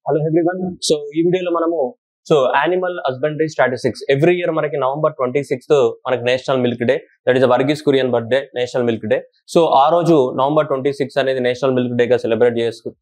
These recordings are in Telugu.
Hello everyone. So ఈ వీడియోలో మనము animal husbandry statistics every year మనకి నవంబర్ 26th మనకి national milk day, that is Verghese Kurien birthday, national milk day. So ఆ రోజు నవంబర్ 26 అనేది నేషనల్ మిల్క్ డే గా సెలబ్రేట్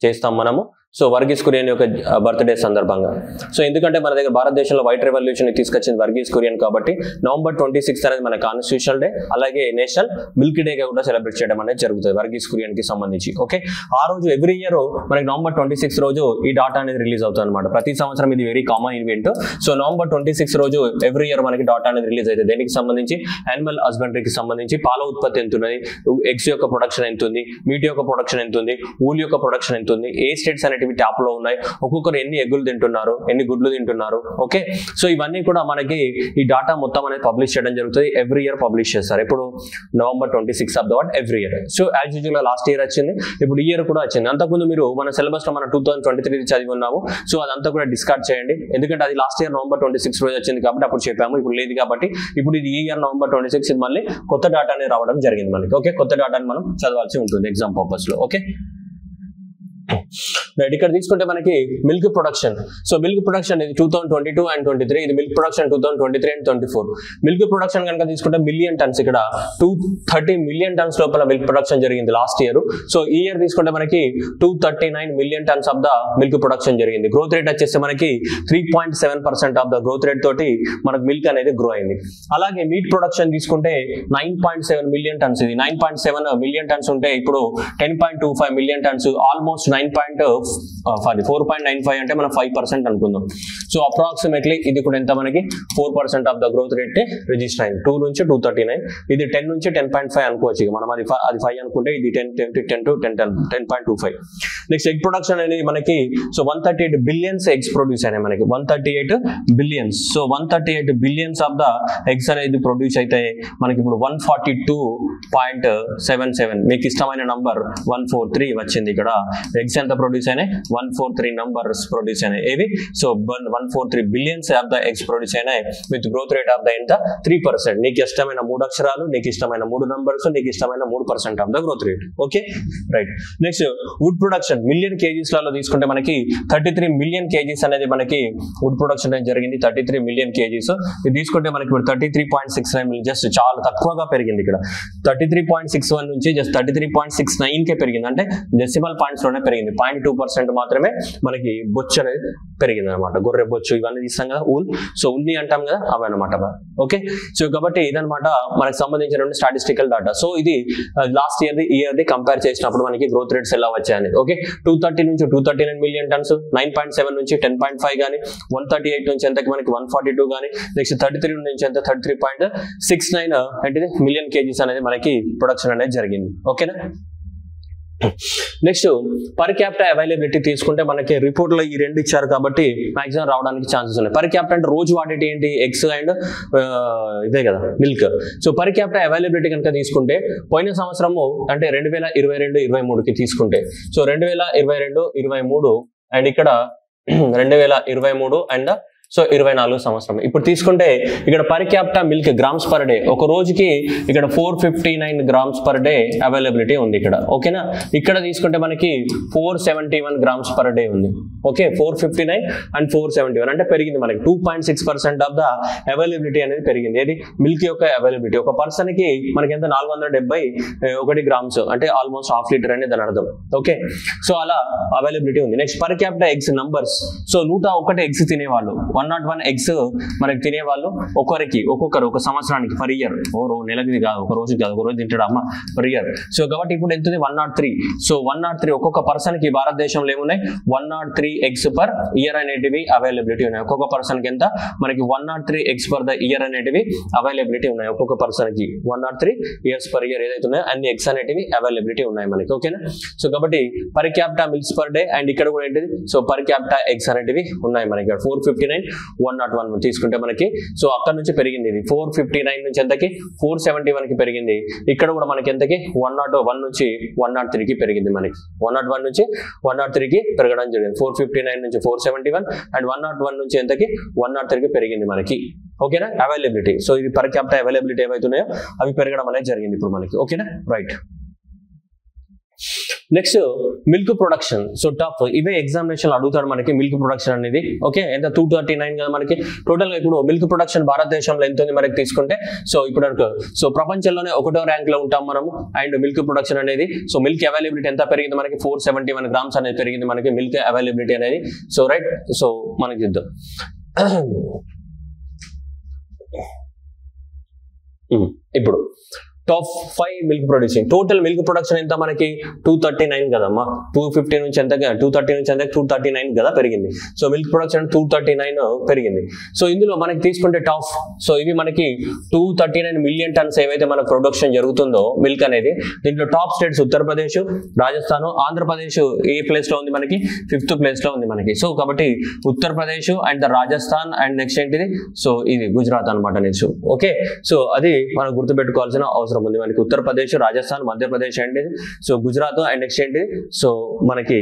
చేస్తాం మనము. సో వర్గీస్ కురియన్ యొక్క బర్త్డే సందర్భంగా. సో ఎందుకంటే మన దగ్గర భారతదేశంలో వైట్ రెవల్యూషన్ తీసుకొచ్చింది వర్గీస్ కురియన్ కాబట్టి నవంబర్ 26 అనేది మన కాన్స్టిట్యూషనల్ డే, అలాగే నేషనల్ మిల్క్ డే గా కూడా సెలబ్రేట్ చేయడం అనేది జరుగుతుంది వర్గీస్ కురియన్ కి సంబంధించి. ఓకే, ఆ రోజు ఎవ్రీ ఇయర్ మనకి నవంబర్ 26 రోజు ఈ డాటా అనేది రిలీజ్ అవుతుంది అనమాట. ప్రతి సంవత్సరం ఇది very common event. So November 26 రోజు ఎవ్రీ ఇయర్ మనకి డాటా అనేది రిలీజ్ అవుతుంది. దేనికి సంబంధించి? యానిమల్ హస్బెండరీకి సంబంధించి పాల ఉత్పత్తి ఎంత ఉన్నది, ఎగ్స్ యొక్క ప్రొడక్షన్ ఎంత ఉంది, మీట్ యొక్క ప్రొడక్షన్ ఎంత ఉంది, ఊల్ యొక్క ప్రొడక్షన్ ఎంత ఉంది, ఏ స్టేట్స్ అనేటివి టాప్ లో ఉన్నాయి, ఒక్కొక్కరు ఎన్ని ఎగ్గులు తింటున్నారు, ఎన్ని గుడ్లు తింటున్నారు. ఓకే, సో ఇవన్నీ కూడా మనకి ఈ డాటా మొత్తం అనేది పబ్లిష్ చేయడం జరుగుతుంది. ఎవ్రీ ఇయర్ పబ్లిష్ చేస్తారు. ఇప్పుడు November 26 of the what every year. So as usual last year వచ్చింది, ఇప్పుడు ఈ ఇయర్ కూడా వచ్చింది. అంతకుముందు మీరు మన సిలబస్ లో మన 2023 చదివి ఉన్నాము. సో అదంతా కూడా డిస్కార్డ్ చేయండి, ఎందుకంటే అది లాస్ట్ ఇయర్ నవంబర్ 26 రోజు వచ్చింది కాబట్టి అప్పుడు చెప్పాము, ఇప్పుడు లేదు కాబట్టి ఇప్పుడు ఇది ఈ ఇయర్ నవంబర్ 26 ఇది మళ్ళీ కొత్త డాటా అనేది రావడం జరిగింది మనకి. ఓకే, కొత్త డాటాని మనం చదవాల్సి ఉంటుంది ఎగ్జామ్ పర్పస్ లో. ఓకే రైట్, ఇక్కడ తీసుకుంటే మనకి milk production. So milk production ఇది 2022 and 23, ఇది milk production 2023 and 24. Milk production కనుక తీసుకుంటే మిలియన్ టన్స్, ఇక్కడ 230 మిలియన్ టన్స్ లోపల మిల్క్ ప్రొడక్షన్ జరిగింది లాస్ట్ ఇయర్. సో ఈ ఇయర్ తీసుకుంటే మనకి 239 million tons of the milk production జరిగింది. గ్రోత్ రేట్ వచ్చేస్తే మనకి 3.7% ఆఫ్ ద గ్రోత్ రేట్ తోటి మనకు మిల్క్ అనేది గ్రో అయింది. అలాగే మీట్ ప్రొడక్షన్ తీసుకుంటే 9.7 మిలియన్ టన్స్, ఇది 9.7 మిలియన్ టన్స్ ఉంటే ఇప్పుడు 10.25 మిలియన్ టన్స్, ఆల్మోస్ట్ 4.95 అంటే మనం 5% అనుకుందాం. సో అప్రాక్సిమేట్లీ ఇది కూడా ఎంత మనకి 4% of the growth rate register అయింది. 2 నుంచి 239, ఇది 10 నుంచి 10.5 అనుకోవచ్చు. మనం అది 5 అనుకుంటే ఇది 10 to 10.25. నెక్స్ట్ ఎగ్ ప్రొడక్షన్ అనేది మనకి 138 బిలియన్స్ ఎగ్స్ ప్రొడ్యూస్ అయినాయి మనకి, 138 billions. So 138 billions of the eggs అనేది ప్రొడ్యూస్ అయితే మనకి ఇప్పుడు 142.77, మీకు ఇష్టమైన నంబర్ 143 వచ్చింది. ఇక్కడ ఎగ్స్ ఎంత ప్రొడ్యూస్ అయినాయి? 143 నంబర్స్ ప్రొడ్యూస్ అయినాయి. ఏవి? So 143 billions of the eggs produce అయినాయి with growth rate of the ఎంత? 3%. నీకు ఇష్టమైన 3 అక్షరాలు, నీకు ఇష్టమైన 3 నంబర్స్, నీకు ఇష్టమైన 3% of the growth rate. Okay right. Next wood production million kgs లలో తీసుకుంటే మనకి 33 మిలియన్ కేజీస్ అనేది మనకి వుడ్ ప్రొడక్షన్ అనేది జరిగింది. 33 మిలియన్ కేజీస్ ఇది తీసుకుంటే మనకి ఇప్పుడు 33.69 మిలియన్, జస్ట్ చాలా తక్కువగా పెరిగింది. ఇక్కడ 33.61 నుంచి జస్ట్ 33.69 కే పెరిగింది, అంటే డెసిమల్ పాయింట్స్ లోనే పెరిగింది. 0.2% మాత్రమే మనకి బొచ్చు అనేది పెరిగింది అనమాట. గొర్రె బొచ్చు ఇవన్నీ తీస్తాం కదా, ఊల్, సో ఉన్ని అంటాం కదా, అవి అనమాట. ఓకే, సో కాబట్టి ఇదనమాట మనకు సంబంధించిన స్టాటిస్టికల్ డాటా. సో ఇది లాస్ట్ ఇయర్ది కంపేర్ చేసినప్పుడు మనకి గ్రోత్ రేట్స్ ఎలా వచ్చాయని. ఓకే, 230 నుంచి 239 మిలియన్ టన్స్, 9.7 నుంచి 10.5 కానీ, 138 నుంచి ఎంతకి మనకి 142 కానీ, నెక్స్ట్ 33 నుంచి ఎంత 33.69 అంటే మిలియన్ కేజీస్ అనేది మనకి ప్రొడక్షన్ అనేది జరిగింది. ఓకేనా. నెక్స్ట్ పర్ క్యాపిటల్ అవైలబిలిటీ తీసుకుంటే మనకి రిపోర్ట్ లో ఈ రెండు ఇచ్చారు కాబట్టి మాక్సిమం రావడానికి ఛాన్సెస్ ఉన్నాయి. పర్ క్యాపిటల్ అంటే రోజు వాడేటి ఏంటి? ఎగ్స్ అండ్ ఇదే కదా milk. So per capital availability కనుక తీసుకుంటే పోయిన సంవత్సరము అంటే 2022-23కి తీసుకుంటే, సో 2022-23 అండ్ ఇక్కడ 2023 అండ్ సో 24 సంవత్సరం. ఇప్పుడు తీసుకుంటే ఇక్కడ per capital milk grams per day, ఒక రోజుకి ఇక్కడ 459 గ్రామ్స్ పర్ డే అవైలబిలిటీ ఉంది ఇక్కడ. ఓకేనా. ఇక్కడ తీసుకుంటే మనకి 471 గ్రామ్స్ పర్ డే ఉంది. ఓకే, 459 అండ్ 471 అంటే పెరిగింది మనకి 2.6% ఆఫ్ ద అవైలబిలిటీ అనేది పెరిగింది. ఏది? మిల్క్ యొక్క అవైలబిలిటీ. ఒక పర్సన్ కి మనకి ఎంత 471 గ్రామ్స్ అంటే ఆల్మోస్ట్ హాఫ్ లీటర్ అనేది దాని అర్థం. ఓకే, సో అలా అవైలబిలిటీ ఉంది. Next per capital eggs numbers. So 101 eggs తినేవాళ్ళు, 101 ఎగ్స్ మనకి తినేవాళ్ళు ఒక్కొక్కరు ఒక సంవత్సరానికి పర్ ఇయర్. నెలకి కాదు, ఒక రోజు కాదు, ఒక రోజు తింటాడు అమ్మ పర్ ఇయర్. సో కాబట్టి ఇప్పుడు ఎంత? 103. సో 103 ఒక్కొక్క పర్సన్ కి భారతదేశంలో ఏమున్నాయి? 103 ఎగ్స్ పర్ ఇయర్ అనేటివి అవైలబిలిటీ ఉన్నాయి. ఒక్కొక్క పర్సన్ కి ఎంత? మనకి 103 ఎగ్స్ పర్ ద ఇయర్ అనేటివి అవైలబిలిటీ ఉన్నాయి. ఒక్కొక్క పర్సన్ కి 103 ఇయర్స్ పర్ ఇయర్ ఏదైతే ఉన్నాయో అన్ని ఎగ్స్ అనేటివి అవైలబిలిటీ ఉన్నాయి మనకి. ఓకేనా. సో కాబట్టి per capital milks per day and ఇక్కడ కూడా ఏంటిది? సో పర్ క్యాపిటల్ ఎగ్స్ అనేటివి ఉన్నాయి మనకి. 459, 101 తీసుకుంటే మనకి సో అక్కడ నుంచి పెరిగింది. ఇది 459 నుంచి ఎంతకి 471 కి పెరిగింది. ఇక్కడ కూడా మనకి ఎంతకి 101 నుంచి 103 కి పెరిగింది. మనకి 101 నుంచి 103 కి పెరగడం జరిగింది. 459 నుంచి 471 అండ్ 101 నుంచి ఎంతకి 103 కి పెరిగింది మనకి. ఓకేనా. అవైలబిలిటీ. సో ఇది పర్ క్యాపిటల్ అవైలబిలిటీ ఏవైతున్నాయో అవి పెరగడం అనేది జరిగింది ఇప్పుడు మనకి. ఓకేనా right. Next milk production. So tough ఇవే ఎగ్జామినేషన్ అడుగుతాడు మనకి మిల్క్ ప్రొడక్షన్ అనేది. ఓకే, ఎంత 239 కదా మనకి టోటల్ గా. ఇప్పుడు మిల్క్ ప్రొడక్షన్ భారతదేశంలో ఎంత ఉంది మనకి తీసుకుంటే, సో ఇప్పుడు సో ప్రపంచంలోనే 1వ ర్యాంక్ లో ఉంటాం మనము. అండ్ మిల్క్ ప్రొడక్షన్ అనేది, సో మిల్క్ అవైలబిలిటీ ఎంత పెరిగింది మనకి 471 గ్రామ్స్ అనేది పెరిగింది మనకి మిల్క్ అవైలబిలిటీ అనేది. సో రైట్, సో మనకి చూద్దాం. ఇప్పుడు top 5 milk producing. Total milk production ఎంత మనకి 239 కదమ్మా. 250 నుంచి ఎంత 230 నుంచి ఎంత 239 కదా పెరిగింది. సో మిల్క్ ప్రొడక్షన్ 239 పెరిగింది. సో ఇందులో మనకి తీసుకుంటే టాప్, సో ఇవి మనకి 239 మిలియన్ టన్స్ ఏవైతే మనకు ప్రొడక్షన్ జరుగుతుందో మిల్క్ అనేది, దీంట్లో టాప్ స్టేట్స్ ఉత్తరప్రదేశ్, రాజస్థాన్, ఆంధ్రప్రదేశ్ ఏ ప్లేస్ లో ఉంది మనకి 5th ప్లేస్ లో ఉంది మనకి. సో కాబట్టి Uttar Pradesh and Rajasthan and next ఏంటిది, సో ఇది గుజరాత్ అనమాట నెక్స్ట్. ఓకే, సో అది మనం గుర్తుపెట్టుకోవాల్సిన అవసరం ఉంది మనకి. Uttar Pradesh, Rajasthan, Madhya Pradesh and so Gujarat and next ఏంటి, సో మనకి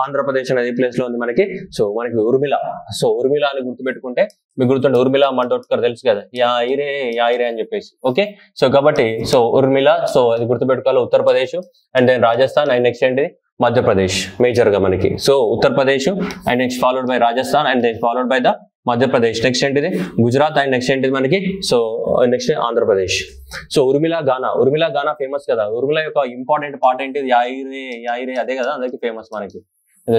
ఆంధ్రప్రదేశ్ అనేది ప్లేస్ లో ఉంది మనకి. సో మనకి ఉర్మిళ, సో ఉర్మిళ అని గుర్తుపెట్టుకుంటే మీకు గుర్తుండే ఉర్మిళ మండోత్కర్ తెలుసు కదా, యాయిరే అని చెప్పేసి. ఓకే, సో కాబట్టి సో ఉర్మిళ, సో అది గుర్తుపెట్టుకోవాలి. Uttar Pradesh and then Rajasthan and next ఏంటి మధ్యప్రదేశ్ మేజర్ గా మనకి. So Uttar Pradesh and next followed by Rajasthan and then followed by the Madhya Pradesh. Next ఏంటిది గుజరాత్ అండ్ నెక్స్ట్ ఏంటిది మనకి, so next Andhra Pradesh. So Urmila గానా ఫేమస్ కదా. ఉర్మిళ యొక్క ఇంపార్టెంట్ పార్ట్ ఏంటిది, యాయిరే అదే కదా, అందరికి ఫేమస్ మనకి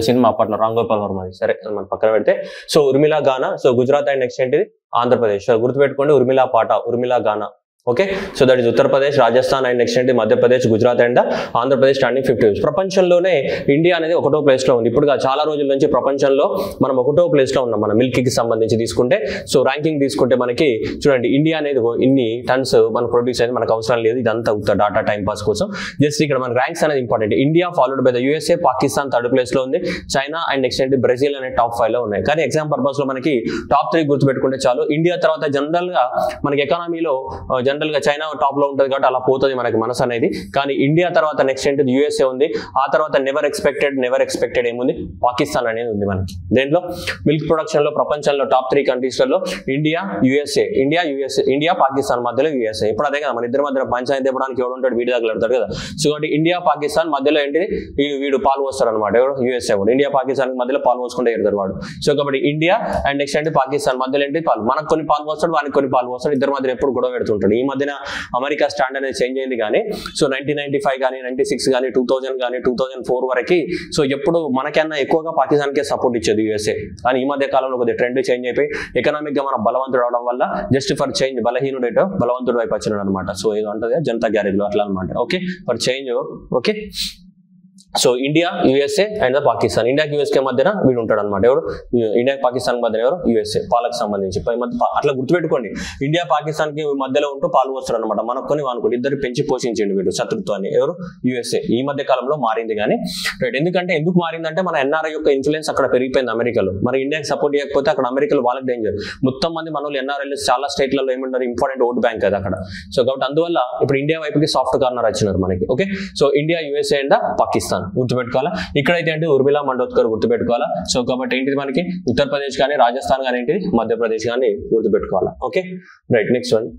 సినిమా అప్పట్లో రామ్ గోపాల్ వర్మది. సరే మనం పక్కన పెడితే, సో ఉర్మిళ గానా, సో గుజరాత్ అండ్ నెక్స్ట్ ఏంటిది ఆంధ్రప్రదేశ్. సో గుర్తుపెట్టుకోండి ఉర్మిళ పాట, ఉర్మిళ గానా. Okay, so that is Uttar Pradesh, Rajasthan and next ఏంటి మధ్యప్రదేశ్, గుజరాత్ అండ్ ఆంధ్రప్రదేశ్ స్టాండింగ్ 50. ప్రపంచంలోనే ఇండియా అనేది 1వ ప్లేస్ లో ఉంది. ఇప్పుడు చాలా రోజుల నుంచి ప్రపంచంలో మనం 1వ ప్లేస్ లో ఉన్నాం మన మిల్క్ కి సంబంధించి తీసుకుంటే. సో ర్యాంకింగ్ తీసుకుంటే మనకి చూడండి, ఇండియా అనేది ఇన్ని టన్స్ మన ప్రొడ్యూస్ అయితే మనకు అవసరం లేదు, ఇదంతా డాటా టైం పాస్ కోసం. జస్ట్ ఇక్కడ మన ర్యాంక్స్ అనేది important. India followed by the USA, Pakistan 3rd place లో ఉంది, చైనా అండ్ నెక్స్ట్ ఏంటి బ్రెజిల్ అనే టాప్ 5 లో ఉన్నాయి. కానీ ఎగ్జామ్ పర్పస్ లో మనకి టాప్ 3 గుర్తుపెట్టుకుంటే చాలు. ఇండియా తర్వాత జనరల్ గా మనకి ఎకానమీలో జనరల్ గా చైనా టాప్ లో ఉంటుంది కాబట్టి అలా పోతుంది మనకి మనసు అనేది. కానీ ఇండియా తర్వాత నెక్స్ట్ ఏంటి USA ఉంది, ఆ తర్వాత నెవర్ ఎక్స్పెక్టెడ్ ఏముంది, పాకిస్తాన్ అనేది ఉంది మనకి. దేంట్లో మిల్క్ ప్రొడక్షన్ లో ప్రపంచంలో టాప్ 3 కంట్రీస్ లలో ఇండియా, పాకిస్తాన్ మధ్యలో USA. ఇప్పుడు అదే కదా మన ఇద్దరి మధ్య పంచాయతీ ఇవ్వడానికి ఎవడు ఉంటాడు, వీడి దగ్గర పెడతాడు కదా. సో కాబట్టి ఇండియా పాకిస్తాన్ మధ్యలో ఏంటి, వీడు పాలు పోస్తాడు అనమాట. ఎవరు USA వాడు ఇండియా పాకిస్తాన్ మధ్యలో పాలు పోసుకుంటే ఎడతాడు వాడు. సో కాబట్టి ఇండియా అండ్ నెక్స్ట్ ఏంటి పాకిస్తాన్ మధ్యలో ఏంటి పాలు, మనకు కొన్ని పాలు పోస్తాడు, వానికి కొన్ని పాలు పోస్తాడు, ఇద్దరి మధ్య ఎప్పుడు గొడవ పెడుతుంటాడు. ఈ మధ్యన అమెరికా స్టాండ్ అనేది చేంజ్ అయింది కానీ, సో 1995 కానీ 96 కానీ 2000 కానీ 2004 వరకు సో ఎప్పుడు మనకన్నా ఎక్కువగా పాకిస్తాన్ కే సపోర్ట్ ఇచ్చేది USA. కానీ ఈ మధ్య కాలంలో కొద్దిగా ట్రెండ్ చేంజ్ అయిపోయి ఎకనామిక్ గా మనం బలవంతుడు అవడం వల్ల జస్ట్ ఫర్ చేంజ్ బలహీనుడేటో బలవంతుడు వైపు వచ్చినాడు అనమాట. సో ఏదో అంటది జనతా గ్యారేజ్ లో అట్లా అనమాట. Okay, for change. Okay, so India, USA and Pakistan. ఇండియాకి USA మధ్యన వీడు ఉంటాడు అనమాట. ఎవరు ఇండియా పాకిస్తాన్ మధ్యన ఎవరు USA, పాలకు సంబంధించి. అట్లా గుర్తుపెట్టుకోండి, ఇండియా పాకిస్తాన్ కి మధ్యలో ఉంటూ పాలు వస్తాడు అనమాట. మనకొని అనుకోండి ఇద్దరు పెంచి పోషించండి వీడు శత్రుత్వాన్ని. ఎవరు USA. ఈ మధ్య కాలంలో మారింది కానీ రైట్. ఎందుకు మారిందంటే మన NRI యొక్క ఇన్ఫ్లుయెన్స్ అక్కడ పెరిగిపోయింది అమెరికాలో. మరి ఇండియాకి సపోర్ట్ చేయకపోతే అక్కడ అమెరికాలో వాళ్ళకి డేంజర్. మొత్తం మంది మన NRI చాలా స్టేట్లలో ఏమంటారు ఇంపార్టెంట్ ఓట్ బ్యాంక్ అది అక్కడ. సో కాబట్టి అందువల్ల ఇప్పుడు ఇండియా వైపుకి సాఫ్ట్ కార్నర్ వచ్చినారు మనకి. Okay, so India, USA and Pakistan గుర్తుపెట్టుకోవాలా. ఇక్కడైతే అంటే ఉర్మిళ మండోత్కర్ గుర్తుపెట్టుకోవాలా. సో కాబట్టి ఏంటిది మనకి ఉత్తరప్రదేశ్ కానీ రాజస్థాన్ కానీ ఏంటిది మధ్యప్రదేశ్ కానీ గుర్తుపెట్టుకోవాలా. Okay right, next one.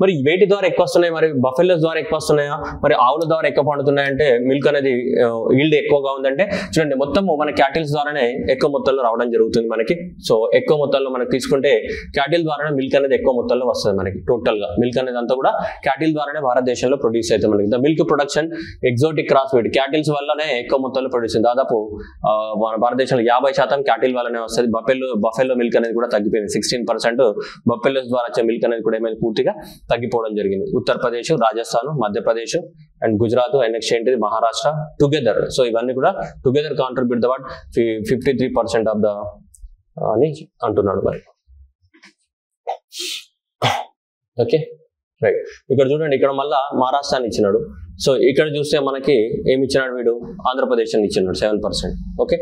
మరి వేటి ద్వారా ఎక్కువ వస్తున్నాయి, మరి బఫెలోస్ ద్వారా ఎక్కువ వస్తున్నాయా, మరి ఆవుల ద్వారా ఎక్కువ పండుతున్నాయంటే మిల్క్ అనేది ఈల్డ్ ఎక్కువగా ఉందంటే చూడండి, మొత్తం మన క్యాటిల్స్ ద్వారానే ఎక్కువ మొత్తంలో రావడం జరుగుతుంది మనకి. సో ఎక్కువ మొత్తంలో మనకి తీసుకుంటే క్యాటిల్ ద్వారానే మిల్క్ అనేది ఎక్కువ మొత్తంలో వస్తుంది మనకి. టోటల్ గా మిల్క్ అనేది అంతా కూడా క్యాటిల్ ద్వారానే భారతదేశంలో ప్రొడ్యూస్ అవుతుంది మనకి. The milk production exotic cross breed, cattles వల్లనే ఎక్కువ మొత్తంలో ప్రొడ్యూస్. దాదాపు మన భారతదేశంలో 50% క్యాటిల్ వల్లనే వస్తుంది. బఫెలో మిల్క్ అనేది కూడా తగ్గిపోయింది. 16% బఫెలోస్ ద్వారా వచ్చే మిల్క్ అనేది కూడా పూర్తిగా తగ్గిపోవడం జరిగింది. Uttar Pradesh, Rajasthan, Madhya Pradesh and Gujarat and next ఏంటిది మహారాష్ట్ర టుగెదర్. సో ఇవన్నీ కూడా together contribute the what 53% of the అని అంటున్నాడు మరి. ఓకే రైట్, ఇక్కడ చూడండి, ఇక్కడ మళ్ళా మహారాష్ట్రాన్ని ఇచ్చినాడు. సో ఇక్కడ చూస్తే మనకి ఏమి ఇచ్చినాడు వీడు, ఆంధ్రప్రదేశ్ అని ఇచ్చినాడు 7%. ఓకే,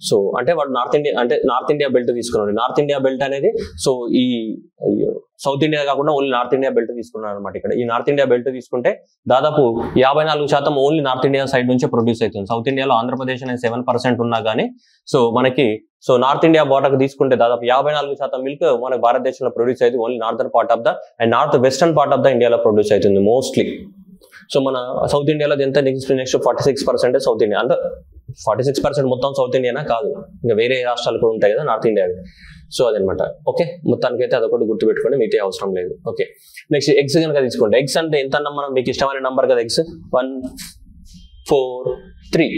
సో అంటే వాడు నార్త్ ఇండియా బెల్ట్ తీసుకున్నాడు. నార్త్ ఇండియా బెల్ట్ అనేది సో ఈ సౌత్ ఇండియా కాకుండా ఓన్లీ నార్త్ ఇండియా బెల్ట్ తీసుకున్నాడు అనమాట. ఇక్కడ ఈ నార్త్ ఇండియా బెల్ట్ తీసుకుంటే దాదాపు 54% ఓన్లీ నార్త్ ఇండియా సైడ్ నుంచి ప్రొడ్యూస్ అవుతుంది. సౌత్ ఇండియాలో ఆంధ్రప్రదేశ్ అనేది 7% ఉన్నా కానీ సో మనకి సో నార్త్ ఇండియా బార్డర్ తీసుకుంటే దాదాపు 54% మిల్క్ మనకి భారతదేశంలో ప్రొడ్యూస్ అవుతుంది. Only northern part of the and north western part of the ఇండియాలో ప్రొడ్యూస్ అవుతుంది మోస్ట్లీ. సో మన సౌత్ ఇండియాలో ఎంత నెక్స్ట్ 46% సౌత్ ఇండియా, అంటే 46% మొత్తం సౌత్ ఇండియానా కాదు, ఇంకా వేరే రాష్ట్రాలు కూడా ఉంటాయి కదా నార్త్ ఇండియావి. సో అదనమాట. ఓకే, మొత్తానికైతే అదొకటి గుర్తుపెట్టుకోండి, మిగతా అవసరం లేదు. ఓకే, నెక్స్ట్ ఎగ్స్ కనుక తీసుకోండి. ఎగ్స్ అంటే ఎంత అన్నా మనం, మీకు ఇష్టమైన నంబర్ కదా ఎగ్స్, 143.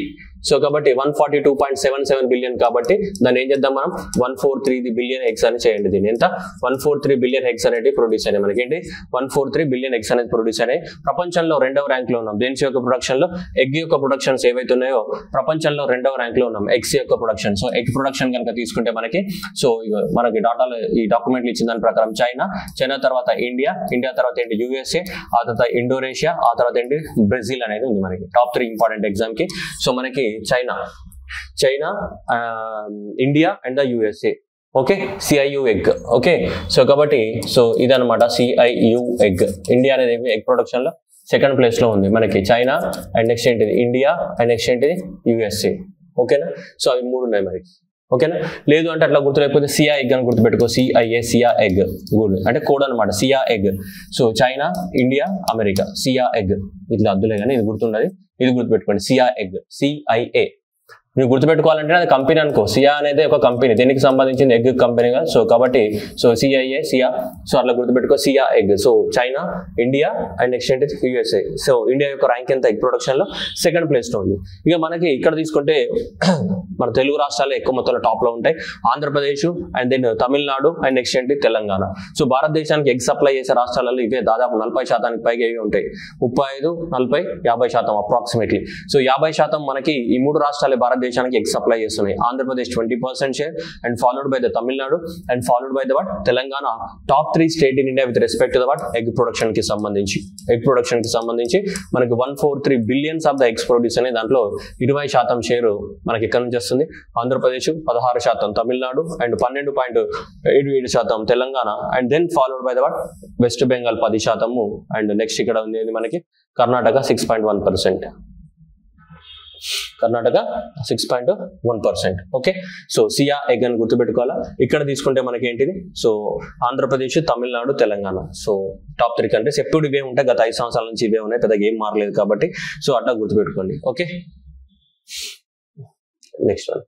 సో కాబట్టి 142.77 బిలియన్ కాబట్టి దాన్ని ఏం చేద్దాం మనం, 143 బిలియన్ ఎగ్స్ అని చేయండి. దీన్ని ఎంత, 143 బిలియన్ ఎగ్స్ అనేది ప్రొడ్యూస్ అయినాయి. మనకి ఏంటి 143 బిలియన్ ఎగ్స్ అనేది ప్రొడ్యూస్ అయినాయి. ప్రపంచంలో 2వ ర్యాంక్ లో ఉన్నాం. దేని యొక్క ప్రొడక్షన్ లో, ఎగ్ యొక్క ప్రొడక్షన్స్ ఏవైతే ఉన్నాయో ప్రపంచంలో 2వ ర్యాంక్ లో ఉన్నాం, ఎగ్స్ యొక్క ప్రొడక్షన్. సో ఎగ్ ప్రొడక్షన్ కనుక తీసుకుంటే మనకి, సో మనకి డాటాలో ఈ డాక్యుమెంట్లు ఇచ్చిన దాని ప్రకారం చైనా తర్వాత ఇండియా తర్వాత ఏంటి యుఎస్ఏ, ఆ తర్వాత ఇండోనేషియా, ఆ తర్వాత ఏంటి బ్రెజిల్ అనేది ఉంది మనకి టాప్ 3 ఇంపార్టెంట్ ఎగ్జామ్ కి. సో మనకి China, India and the USA. Okay, CIU egg. Okay, so కాబట్టి సో ఇదనమాట సిఐయు ఎగ్. ఇండియా అనేది ఎగ్ ప్రొడక్షన్ లో 2nd ప్లేస్ లో ఉంది మనకి. చైనా అండ్ నెక్స్ట్ ఏంటిది ఇండియా అండ్ నెక్స్ట్ ఏంటిది యుఎస్ఏ. ఓకేనా, సో అవి 3 ఉన్నాయి మనకి. ఓకేనా, లేదు అంటే అట్లా గుర్తులేకపోతే సియా ఎగ్ అని గుర్తుపెట్టుకో. సిఐఏ ఎగ్ గుడ్ అంటే కోడ్ అనమాట, సియా egg. So China, India, America, సియా ఎగ్. ఇట్లా అద్దులే కానీ ఇది గుర్తుండదు, ఇది గుర్తుపెట్టుకోండి, సియా ఎగ్, సిఐఏ. మీరు గుర్తుపెట్టుకోవాలంటే అది కంపెనీ అనుకో. సియా అనేది ఒక కంపెనీ, దీనికి సంబంధించిన ఎగ్ కంపెనీగా. సో కాబట్టి సో సిఐఏ సియా, సో అట్లా గుర్తుపెట్టుకో, సియా egg. So China, India and next ఏంటి యుఎస్ఏ. సో ఇండియా యొక్క ర్యాంక్ ఎంత ఎగ్ ప్రొడక్షన్ లో 2nd ప్లేస్ లో ఉంది. ఇక మనకి ఇక్కడ తీసుకుంటే మన తెలుగు రాష్ట్రాలు ఎక్కువ మొత్తంలో టాప్ లో ఉంటాయి. Andhra Pradesh and then Tamil Nadu and next ఏంటి తెలంగాణ. సో భారతదేశానికి ఎగ్ సప్లై చేసే రాష్ట్రాలలో ఇవే దాదాపు 40% పైగా ఇవి ఉంటాయి. 35, 40, 50% అప్రాక్సిమేట్లీ. సో 50% మనకి ఈ 3 రాష్ట్రాలే భారతదేశానికి ఎగ్ సప్లై చేస్తున్నాయి. Andhra Pradesh 20% share and followed by the Tamil Nadu and followed by the what Telangana. Top 3 state in India with respect to the what egg production కి సంబంధించి. ఎగ్ ప్రొడక్షన్ కి సంబంధించి మనకి 143 billions of the eggs produce అనే దాంట్లో 20% షేర్ మనకి ఇక్కడ నుంచి వస్తుంది. Andhra Pradesh 16%, Tamil Nadu and 12.77% Telangana and then followed by the what West Bengal 10% and next ఇక్కడ ఉంది మనకి కర్ణాటక 6.1%. కర్ణాటక 6.1%. ఓకే, సో సియా ఎగ్ అని గుర్తుపెట్టుకోవాలా. ఇక్కడ తీసుకుంటే మనకి ఏంటిది, so Andhra Pradesh, Tamil Nadu, Telangana. So top 3 countries ఎప్పుడు ఇవే ఉంటాయి, గత 5 సంవత్సరాల నుంచి ఇవే ఉన్నాయి, పెద్దగా ఏం మారలేదు కాబట్టి. సో అట్లా గుర్తుపెట్టుకోండి. Okay, next one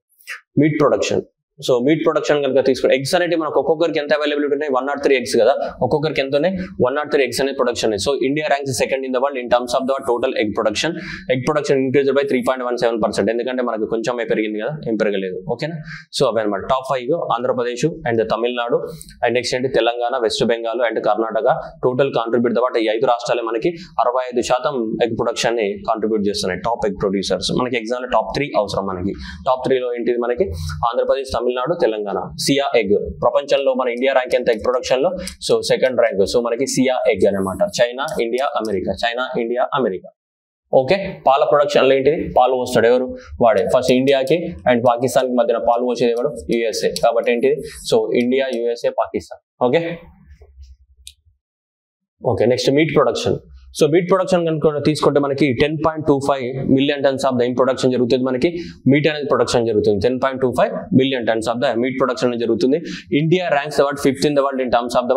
meet production. So meat production కనుక తీసుకుంటే ఎగ్స్ అనేవి మనకు ఒక్కొక్కరికి ఎంత అవైలబిలిటీ ఉన్నాయి, 103 ఎగ్స్ కదా, ఒక్కొక్కరికి ఎంత ఉన్నాయి 103 ఎగ్స్ అనేది production. So India ranks 2nd in the world in terms of the total egg production. Egg production increase by 3.17%. ఎందుకంటే మనకు కొంచెం పెరిగింది కదా, ఏం పెరగలేదు. ఓకేనా, సో అవి అనమాట top 5 Andhra Pradesh and Tamil Nadu and next ఏంటి Telangana, West Bengal and Karnataka. Total contribute the what ఈ 5 రాష్ట్రాలే మనకి 65% ఎగ్ ప్రొడక్షన్ ని కాంట్రిబ్యూట్ చేస్తున్నాయి. టాప్ ఎగ్ ప్రొడ్యూసర్స్ మనకి ఎగ్జామ్ లో టాప్ 3 అవసరం. మనకి టాప్ 3 లో ఏంటిది మనకి ఆంధ్రప్రదేశ్, తమిళనాడు, తెలంగాణ. సియా ఎగ్ ప్రపంచంలో మన ఇండియా ర్యాంక్ ఎంత ఎగ్ ప్రొడక్షన్ లో, సో 2nd ర్యాంక్. సో మనకి సియా ఎగ్ అనమాట. China, India, America, China, India, America. Okay, పాల ప్రొడక్షన్ లో ఏంటిది, పాలు పోస్తాడు ఎవరు, వాడే. ఫస్ట్ ఇండియాకి అండ్ పాకిస్తాన్ కి మధ్యన పాలు పోసేది ఎవరు, యుఎస్ఏ. కాబట్టి ఏంటిది, so India, USA, Pakistan. Okay, next meat production. So meat production కనుక తీసుకుంటే మనకి 10.25 million tons of the in production జరుగుతుంది. మనకి మీట్ అనేది ప్రొడక్షన్ జరుగుతుంది. 10.25 million tons of the meat production జరుగుతుంది. India ranks the 5th in the world in terms of the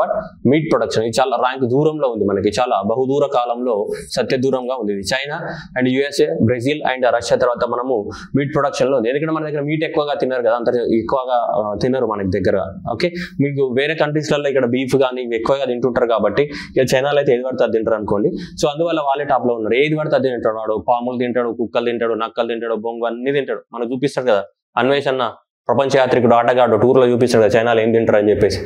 meat production. ఇది చాలా ర్యాంక్ దూరంలో ఉంది మనకి, చాలా బహుదూర కాలంలో సత్య దూరంగా ఉంది. China and USA, Brazil and Russia తర్వాత మనము మీట్ ప్రొడక్షన్ లో ఉంది. ఎందుకంటే మన దగ్గర మీట్ ఎక్కువగా తిన్నారు కదా, అంత ఎక్కువగా తినరు మనకి దగ్గర. ఓకే, మీకు వేరే కంట్రీస్లలో ఇక్కడ బీఫ్ కానీ ఎక్కువగా తింటుంటారు కాబట్టి, ఇక చైనాలో అయితే ఏది పడితే అది తింటారు అనుకోండి. సో అందువల్ల వాళ్ళే టాప్ లో ఉన్నారు. ఏది పడితే అది తింటాడు వాడు, పాములు తింటాడు, కుక్కలు తింటాడు, నక్కలు తింటాడు, బొంగు అన్ని తింటాడు. మనకు చూపిస్తాడు కదా అన్వేషణ ప్రపంచ యాత్రికుడు ఆటగాడు టూర్లో చూపిస్తాడు కదా చైనాలో ఏం తింటారు అని చెప్పేసి.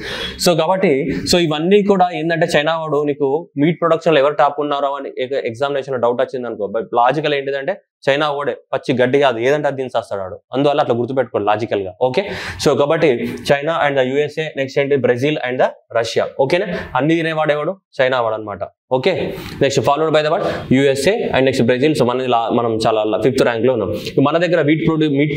సో కాబట్టి సో ఇవన్నీ కూడా ఏంటంటే చైనా వాడు నీకు మీట్ ప్రొడక్షన్ లో ఎవరు టాప్ ఉన్నారో అని ఎగ్జామినేషన్ డౌట్ వచ్చింది అనుకో, బట్ లాజికల్ ఏంటిదంటే చైనా ఓడే పచ్చి గడ్డి కాదు, ఏదంటే అది దించేస్తాడు వాడు. అందువల్ల అట్లా గుర్తుపెట్టుకోండి లాజికల్ గా. ఓకే, సో కాబట్టి China and the USA, next ఏంటి బ్రెజిల్ అండ్ ద రష్యా. ఓకేనా, అన్ని తినేవాడు ఎవడు, చైనా వాడు అనమాట. Okay, next followed by the what USA and next Brazil. So మనం చాలా 5th ర్యాంక్ లో ఉన్నాం. మన దగ్గర మీట్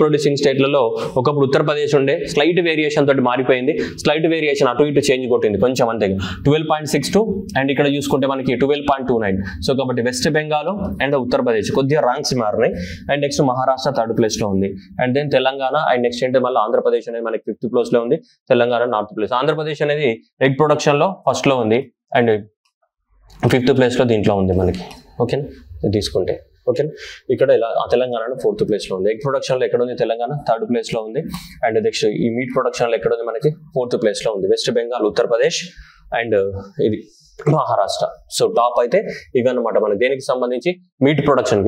ప్రొడ్యూసింగ్ స్టేట్లలో ఒకప్పుడు ఉత్తరప్రదేశ్ ఉండే, స్లైట్ వేరియేషన్ తోటి మారిపోయింది. స్లైట్ వేరియేషన్ అటు ఇటు చేంజ్ కొట్టింది కొంచెం అంతే. 12.62 అండ్ ఇక్కడ చూసుకుంటే మనకి 12.29. సో కాబట్టి వెస్ట్ బెంగాల్ అండ్ ఉత్తరప్రదేశ్ కొద్దిగా ర్యాంక్స్ మారినాయి. And next Maharashtra 3rd place లో ఉంది. And then Telangana and next ఏంటి మళ్ళీ ఆంధ్రప్రదేశ్ అనేది మనకి 5th ప్లేస్ లో ఉంది. Telangana 4th place. ఆంధ్రప్రదేశ్ అనేది ఎగ్ ప్రొడక్షన్ లో ఫస్ట్ లో ఉంది అండ్ 5th ప్లేస్ లో దీంట్లో ఉంది మనకి. ఓకేనా తీసుకుంటే ఓకేనా ఇక్కడ ఇలా తెలంగాణ 4th ప్లేస్లో ఉంది. ఎగ్ ప్రొడక్షన్లో ఎక్కడ ఉంది తెలంగాణ 3rd ప్లేస్లో ఉంది. అండ్ నెక్స్ట్ ఈ మీట్ ప్రొడక్షన్లో ఎక్కడ ఉంది మనకి 4th ప్లేస్లో ఉంది. వెస్ట్ బెంగాల్, ఉత్తరప్రదేశ్ అండ్ ఇది మహారాష్ట్ర. సో టాప్ అయితే ఇవన్నమాట మనకి దేనికి సంబంధించి మీట్ ప్రొడక్షన్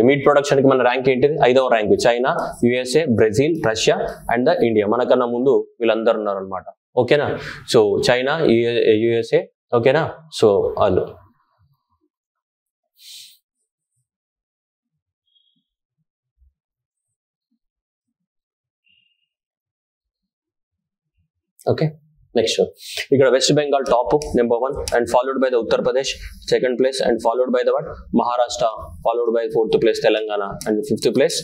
కి మన ర్యాంక్ ఏంటిది 5వ rank. China, USA, Brazil, Russia and India. మనకన్నా ముందు వీళ్ళందరూ ఉన్నారు అనమాట. ఓకేనా సో చైనా, యుఎస్ఏ ఓకేనా. సో వాళ్ళు ఓకే. నెక్స్ట్ ఇక్కడ west Bengal top number 1 and followed by the Uttar Pradesh 2nd place and followed by the Maharashtra, followed by 4th place Telangana and 5th place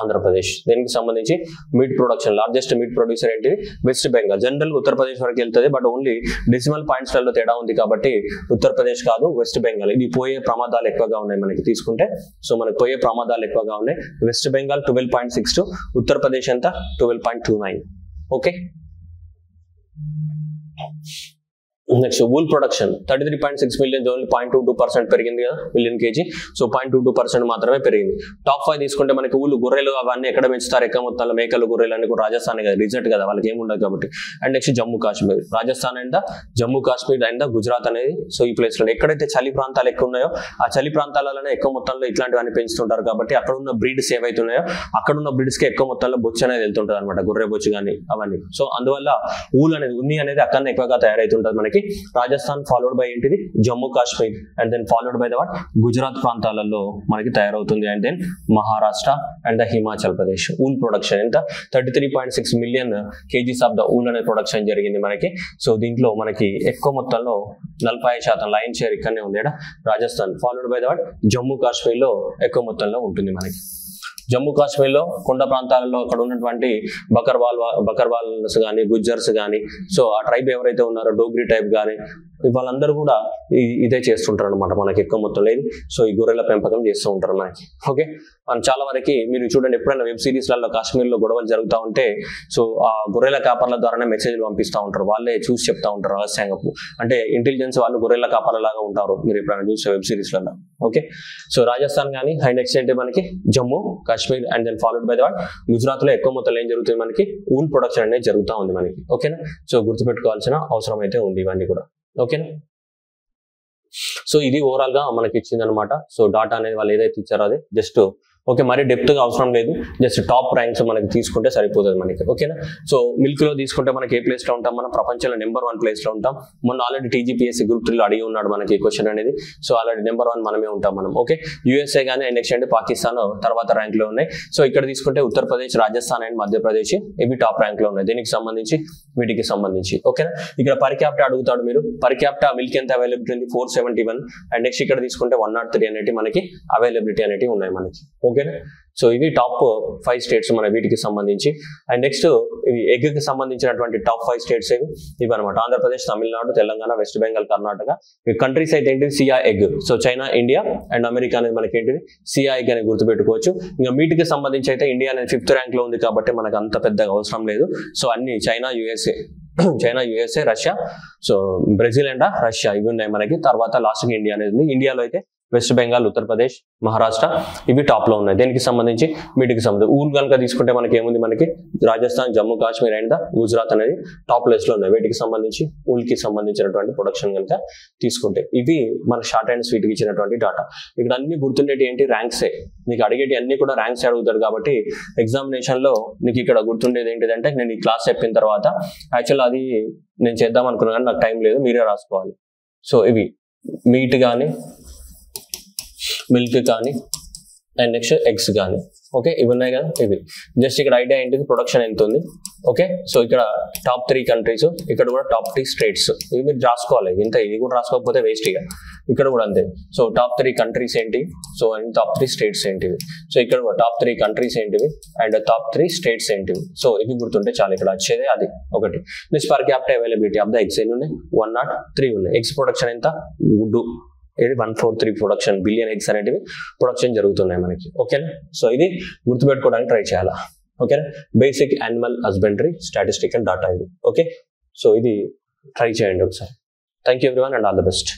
Andhra Pradesh. దీనికి సంబంధించి meat production largest meet producer ఏంటిది వెస్ట్ బెంగాల్. జనరల్ ఉత్తరప్రదేశ్ వరకు వెళ్తుంది, బట్ ఓన్లీ డెసిమల్ పాయింట్స్లలో తేడా ఉంది కాబట్టి ఉత్తరప్రదేశ్ కాదు వెస్ట్ బెంగాల్. ఇది పోయే ప్రమాదాలు ఎక్కువగా ఉన్నాయి మనకి తీసుకుంటే. సో మనకు పోయే ప్రమాదాలు ఎక్కువగా ఉన్నాయి. వెస్ట్ బెంగాల్ 12.62, ఉత్తరప్రదేశ్ ఎంత 12.29. Okay. Next wool production 33.6 million, only 0.22% పెరిగింది కదా మిలియన్ కేజీ. సో 0.22% మాత్రమే పెరిగింది. టాప్ 5 తీసుకుంటే మనకి ఊళ్ళు, గొర్రెలు అవన్నీ ఎక్కడ పెంచుతారు ఎక్కువ మొత్తంలో, మేకలు గొర్రెలు అన్ని కూడా రాజస్థాన్ కదా, రిజర్ట్ కదా, వాళ్ళకి ఏమి ఉండదు కాబట్టి. And next Jammu Kashmir, Rajasthan and Jammu Kashmir and Gujarat అనేది. సో ఈ ప్లేస్లో ఎక్కడైతే చలి ప్రాంతాలు ఎక్కువ ఉన్నాయో ఆ చలి ప్రాంతాలలోనే ఎక్కువ మొత్తంలో ఇట్లాంటివన్నీ పెంచుతుంటారు కాబట్టి అక్కడ ఉన్న బ్రీడ్స్ ఏవైతున్నాయో అక్కడ ఉన్న బ్రీడ్స్కి ఎక్కువ మొత్తంలో బొచ్చు అనేది వెళ్తుంటుంది అనమాట, గొర్రె బొచ్చు కానీ అవన్నీ. సో అందువల్ల ఊల్ అనేది ఉన్ని అనేది అక్కడ ఎక్కువగా తయారైతుంటుంది మనకి. రాజస్థాన్ ఫాలోడ్ బై ఏంటిది Jammu Kashmir and then followed by the Gujarat ప్రాంతాలలో మనకి తయారవుతుంది. And then Maharashtra and the Himachal Pradesh. Wool production ఎంత 33.6 million kgs of the wool అనే ప్రొడక్షన్ జరిగింది మనకి. సో దీంట్లో మనకి ఎక్కువ మొత్తంలో 40% లైన్ షేర్ ఇక్కడనే ఉంది. Rajasthan followed by the Jammu Kashmir లో ఎక్కువ మొత్తంలో ఉంటుంది మనకి. జమ్మూ కాశ్మీర్లో కొండ ప్రాంతాలలో అక్కడ ఉన్నటువంటి బకర్వాల్స్ కానీ, గుజ్జర్స్ కానీ, సో ఆ ట్రైబ్ ఎవరైతే ఉన్నారో డోగ్రీ టైప్ కానీ వాళ్ళందరూ కూడా ఇదే చేస్తుంటారు అనమాట మనకి ఎక్కువ మొత్తం లేదు. సో ఈ గొర్రెల పెంపకం చేస్తూ ఉంటారు మనకి. ఓకే. మనం చాలా వరకు మీరు చూడండి, ఎప్పుడైనా వెబ్ సిరీస్లలో కాశ్మీర్లో గొడవలు జరుగుతూ ఉంటే సో ఆ గొర్రెల కాపర్ల ద్వారానే మెసేజ్లు పంపిస్తూ ఉంటారు, వాళ్ళే చూసి చెప్తా ఉంటారు రహస్యంగా. అంటే ఇంటెలిజెన్స్ వాళ్ళు గొర్రెల కాపర్లలాగా ఉంటారు, మీరు ఎప్పుడైనా చూసే వెబ్ సిరీస్లలో. ఓకే. సో రాజస్థాన్ కానీ హై నెక్స్ట్ ఏంటి మనకి Jammu Kashmir and then followed by the Gujarat లో ఎక్కువ మొత్తంలో ఏం జరుగుతుంది మనకి ఊల్ ప్రొడక్షన్ అనేది జరుగుతూ ఉంది మనకి. ఓకేనా. సో గుర్తుపెట్టుకోవాల్సిన అవసరం అయితే ఉంది ఇవన్నీ కూడా. ఓకేనా. సో ఇది ఓవరాల్ గా మనకి ఇచ్చింది అనమాట. సో డాటా అనేది వాళ్ళు ఏదైతే ఇచ్చారో అది జస్ట్ ఓకే, మరి డెప్త్ గా అవసరం లేదు, జస్ట్ టాప్ ర్యాంక్స్ మనకి తీసుకుంటే సరిపోతుంది మనకి. ఓకేనా. సో మిల్క్ లో తీసుకుంటే మనకి ఏ ప్లేస్ లో ఉంటాం మనం, ప్రపంచంలో నెంబర్ 1 ప్లేస్ లో ఉంటాం. మొన్న ఆల్రెడీ టీజీపీఎస్సీ గ్రూప్ 3 లో అడిగి ఉన్నాడు మనకి క్వశ్చన్ అనేది. సో ఆల్రెడీ నెంబర్ 1 మనమే ఉంటాం మనం. ఓకే. యూఎస్ఏ కానీ నెక్స్ట్ అంటే పాకిస్తాన్ తర్వాత ర్యాంక్ లో ఉన్నాయి. సో ఇక్కడ తీసుకుంటే ఉత్తరప్రదేశ్, రాజస్థాన్ అండ్ మధ్యప్రదేశ్ ఇవి టాప్ ర్యాంక్ లో ఉన్నాయి దీనికి సంబంధించి, వీటికి సంబంధించి. ఓకేనా. ఇక్కడ పర్ క్యాపిటా అడుగుతాడు మీరు, పర్ క్యాపిటా మిల్క్ ఎంత అవైలబిలిటీ ఉంది 471. అండ్ నెక్స్ట్ ఇక్కడ తీసుకుంటే 103 అనేవి మనకి అవైలబిలిటీ అనేవి ఉన్నాయి మనకి. ఓకేనా. సో ఇవి టాప్ 5 స్టేట్స్ మన వీటికి సంబంధించి. అండ్ నెక్స్ట్ ఇవి ఎగ్ కి సంబంధించినటువంటి టాప్ 5 స్టేట్స్ ఇవి అనమాట. ఆంధ్రప్రదేశ్, తమిళనాడు, తెలంగాణ, వెస్ట్ బెంగాల్, కర్ణాటక. ఈ కంట్రీస్ అయితే ఏంటిది సియా egg. So China, India and America అనేది మనకి ఏంటిది సియా ఎగ్ అని గుర్తుపెట్టుకోవచ్చు. ఇంకా మీటికి సంబంధించి అయితే ఇండియా అనేది 5th ర్యాంక్ లో ఉంది కాబట్టి మనకు అంత పెద్దగా అవసరం లేదు. సో అన్ని China, USA, Russia, so Brazil and Russia ఇవి ఉన్నాయి మనకి. తర్వాత లాస్ట్ ఇండియా అనేది ఉంది. ఇండియాలో అయితే వెస్ట్ బెంగాల్, ఉత్తరప్రదేశ్, మహారాష్ట్ర ఇవి టాప్ లో ఉన్నాయి. దేనికి సంబంధించి వీటికి సంబంధించి. ఊల్ కనుక తీసుకుంటే మనకి ఏముంది మనకి రాజస్థాన్, జమ్మూ కాశ్మీర్ అండ్ గుజరాత్ అనేది టాప్ ప్లేస్ లో ఉన్నాయి వీటికి సంబంధించి. ఊల్ కి సంబంధించినటువంటి ప్రొడక్షన్ కనుక తీసుకుంటే ఇవి మన షార్ట్ అండ్ స్వీట్ కి ఇచ్చినటువంటి డాటా. ఇక్కడ అన్ని గుర్తుండేటి ఏంటి ర్యాంక్సే, నీకు అడిగేటి అన్ని కూడా ర్యాంక్స్ అడుగుతాడు కాబట్టి ఎగ్జామినేషన్ లో నీకు ఇక్కడ గుర్తుండేది ఏంటిదంటే నేను ఈ క్లాస్ చెప్పిన తర్వాత యాక్చువల్ అది నేను చేద్దాం అనుకున్నాను కానీ నాకు టైం లేదు, మీరే రాసుకోవాలి. సో ఇవి మీట్ కానీ, మిల్క్ కానీ అండ్ నెక్స్ట్ ఎగ్స్ కానీ. ఓకే. ఇవి ఉన్నాయి కదా, ఇవి జస్ట్ ఇక్కడ ఐడియా ఏంటిది ప్రొడక్షన్ ఎంత ఉంది. ఓకే. సో ఇక్కడ టాప్ 3 కంట్రీస్, ఇక్కడ కూడా టాప్ 3 స్టేట్స్, ఇవి మీరు రాసుకోవాలి. ఇంత ఇది కూడా రాసుకోకపోతే వేస్ట్ ఇక. ఇక్కడ కూడా అంతే. సో టాప్ 3 కంట్రీస్ ఏంటి, సో అండ్ టాప్ 3 స్టేట్స్ ఏంటివి. సో ఇక్కడ కూడా టాప్ 3 కంట్రీస్ ఏంటివి అండ్ టాప్ 3 స్టేట్స్ ఏంటివి. సో ఇవి గుర్తుంటే చాలు. ఇక్కడ వచ్చేది అది ఒకటి. Next per capital availability of the eggs ఎన్ని ఉన్నాయి 103 ఉన్నాయి. ఎగ్స్ ప్రొడక్షన్ ఎంత గుడ్డు ఇది 143 ప్రొడక్షన్ బిలియన్ ఎగ్స్ అనేటివి ప్రొడక్షన్ జరుగుతున్నాయి మనకి. ఓకేనా. సో ఇది గుర్తుపెట్టుకోవడానికి ట్రై చేయాలా. ఓకేనా. Basic animal husbandry statistical data ఇది. ఓకే. సో ఇది ట్రై చేయండి ఒకసారి. Thank you everyone and all the best.